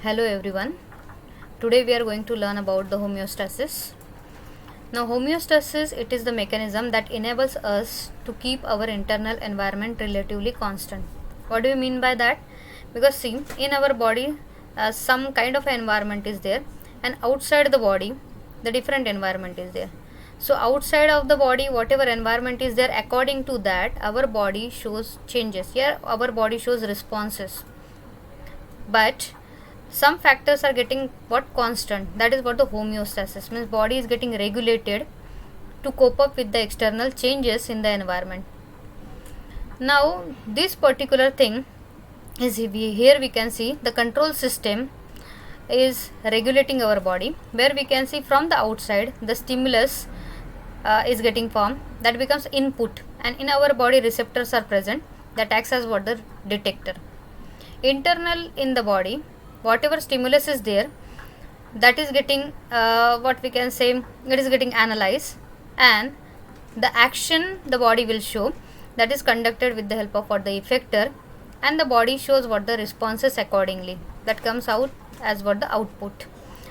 Hello everyone. Today we are going to learn about the homeostasis. Now homeostasis, it is the mechanism that enables us to keep our internal environment relatively constant. What do you mean by that? Because see, in our body some kind of environment is there, and outside the body the different environment is there. So outside of the body, whatever environment is there, according to that our body shows changes. Here our body shows responses, but some factors are getting what constant. That is what the homeostasis means. Body is getting regulated to cope up with the external changes in the environment. Now this particular thing is here we can see the control system is regulating our body, where we can see from the outside the stimulus is getting formed, that becomes input, and in our body receptors are present that acts as what the detector. Internal in the body, whatever stimulus is there, that is getting what we can say, it is getting analyzed, and the action the body will show, that is conducted with the help of what the effector, and the body shows what the responses accordingly, that comes out as what the output.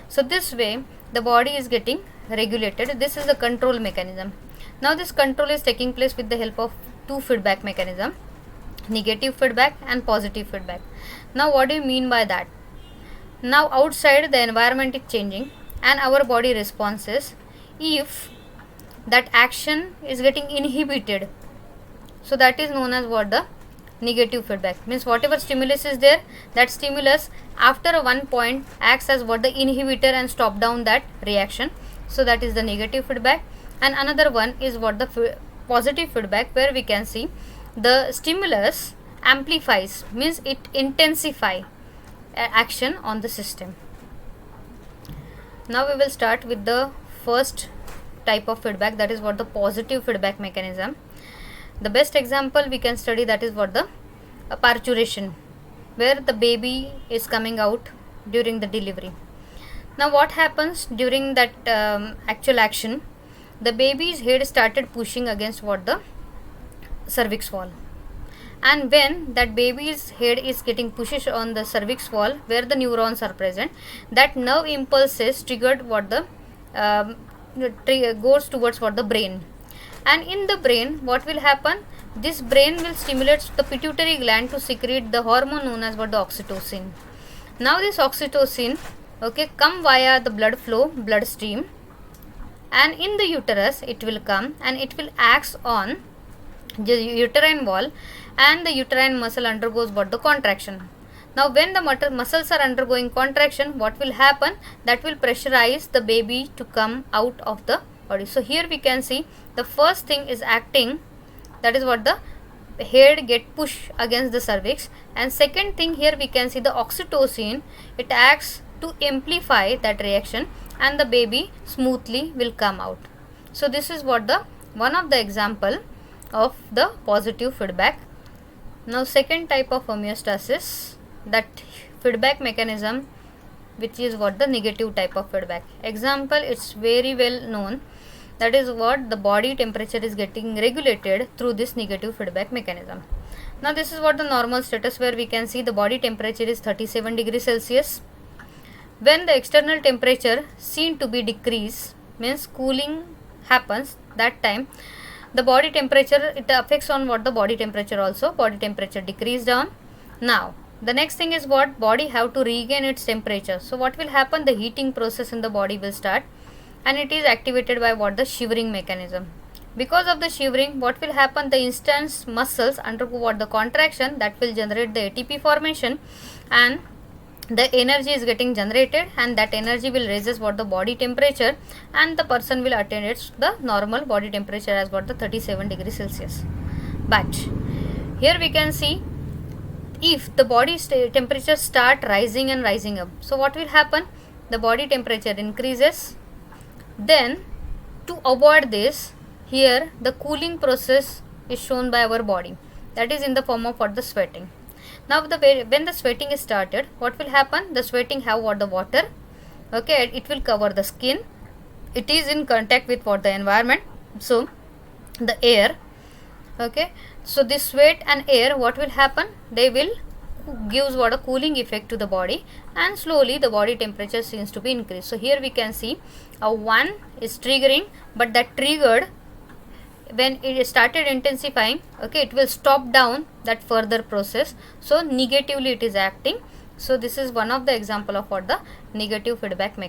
So this way the body is getting regulated. This is the control mechanism. Now this control is taking place with the help of two feedback mechanism, negative feedback and positive feedback. Now what do you mean by that? Now outside the environment is changing and our body responses, if that action is getting inhibited, so that is known as what the negative feedback. Means whatever stimulus is there, that stimulus after one point acts as what the inhibitor and stop down that reaction. So that is the negative feedback. And another one is what the positive feedback, where we can see the stimulus amplifies, means it intensify action on the system. Now we will start with the first type of feedback, that is what the positive feedback mechanism. The best example we can study, that is what the parturition, where the baby is coming out during the delivery. Now what happens during that actual action, the baby's head started pushing against what the cervix wall, and when that baby's head is getting pushed on the cervix wall where the neurons are present, that nerve impulses triggered what the goes towards what the brain. And in the brain what will happen, this brain will stimulate the pituitary gland to secrete the hormone known as what the oxytocin. Now this oxytocin come via the blood flow, blood stream, and in the uterus it will come and it will act on the uterine wall, and the uterine muscle undergoes what the contraction. Now when the muscles are undergoing contraction, what will happen, that will pressurize the baby to come out of the body. So here we can see the first thing is acting, that is what the head get pushed against the cervix, and second thing here we can see the oxytocin, it acts to amplify that reaction and the baby smoothly will come out. So this is what the one of the example of the positive feedback. Now second type of homeostasis, that feedback mechanism which is what the negative type of feedback. Example, it's very well known, that is what the body temperature is getting regulated through this negative feedback mechanism. Now this is what the normal status, where we can see the body temperature is 37 degrees Celsius. When the external temperature seen to be decreased, means cooling happens, that time the body temperature, it affects on what the body temperature also, body temperature decrease down. Now the next thing is what body have to regain its temperature. So what will happen, the heating process in the body will start, and it is activated by what the shivering mechanism. Because of the shivering, what will happen, the instant muscles undergo what the contraction, that will generate the ATP formation, and the energy is getting generated, and that energy will raises what the body temperature, and the person will attain its the normal body temperature as what the 37 degrees Celsius. But here we can see, if the body temperature start rising and rising up, so what will happen, the body temperature increases. Then to avoid this, here the cooling process is shown by our body, that is in the form of what the sweating. Now when the sweating is started, what will happen, the sweating have what the water, it will cover the skin, it is in contact with what the environment, so the air, so this sweat and air, what will happen, they will gives what a cooling effect to the body, and slowly the body temperature seems to be increased. So here we can see a 1 is triggering, but that triggered when it started intensifying, okay, it will stop down that further process, so negatively it is acting. So this is one of the example of what the negative feedback mechanism.